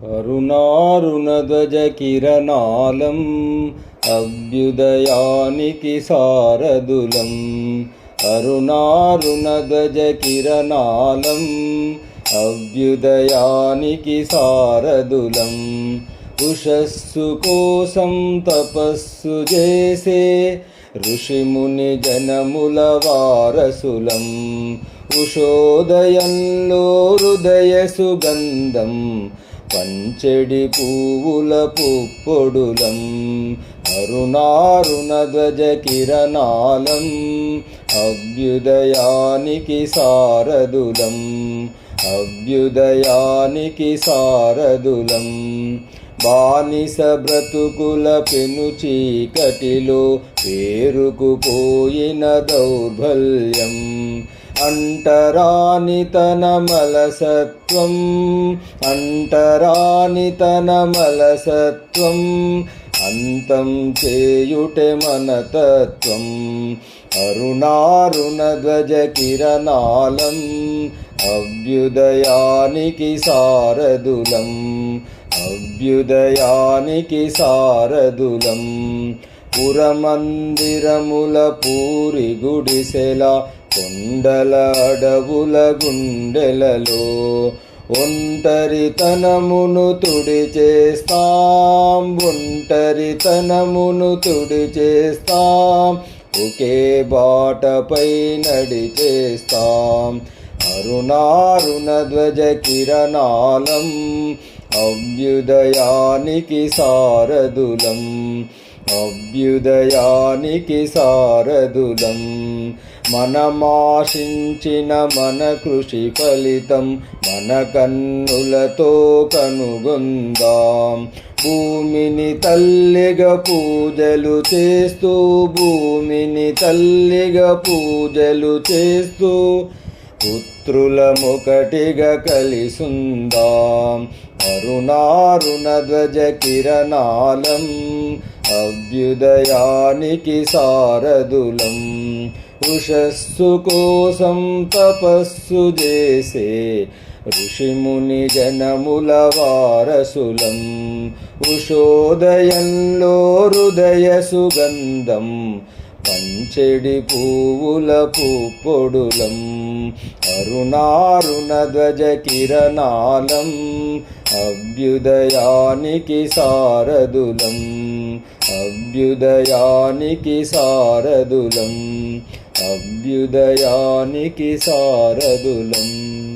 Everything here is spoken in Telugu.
అరుణారుణధ్వజకిరణాలం అభ్యుదయానికి సారథులం. అరుణారుణధ్వజకిరణాలం అభ్యుదయానికి సారథులం. ఉషస్సు కోసం తపస్సు చేసే ఋషిముని జనముల వారసులం. ఉషోదయంలో హృదయ సుగంధం పంచెడి పువ్వుల పుప్పొడులం. అరుణారుణధ్వజకిరణాలం అభ్యుదయానికి సారథులం. అభ్యుదయానికి సారథులం. బానిస బ్రతుకుల పెను చీకటిలో పేరుకుపోయిన దౌర్బల్యం. అంటరాని తన మలసత్వం, అంటరాని తన మలసత్వం, అంతం చేయుటే మన తత్వం. అరుణారుణధ్వజకిరణాలం అభ్యుదయానికి సారథులం. అభ్యుదయానికి సారథులం. పురమందిరముల పూరి గుడిసెల కొండల అడవుల గుండెలలో ఒంటరితనమును తుడిచేస్తాం. ఒంటరితనమును తుడిచేస్తాం. ఒకే బాటపై నడిచేస్తాం. అరుణారుణధ్వజకిరణాలం అభ్యుదయానికి సారథులం. అభ్యుదయానికి సారథులం. మనమాశించిన మన కృషి ఫలితం మన కన్నులతో కనుగొందాం. భూమిని తల్లిగా పూజలు చేస్తూ, భూమిని తల్లిగా పూజలు చేస్తూ పుత్రులమొకటిగా కలిసుందాం. అరుణారుణధ్వజకిరణాలం అభ్యుదయానికి సారథులం. ఉషస్సు కోసం తపస్సు చేసే ఋషిముని జనముల వారసులం. ఉషోదయంలో హృదయ సుగంధం పంచెడి పువ్వుల పుప్పొడులం. అరుణారుణధ్వజకిరణాలం అభ్యుదయానికి సారథులం. అభ్యుదయానికి సారథులం. అభ్యుదయానికి సారథులం.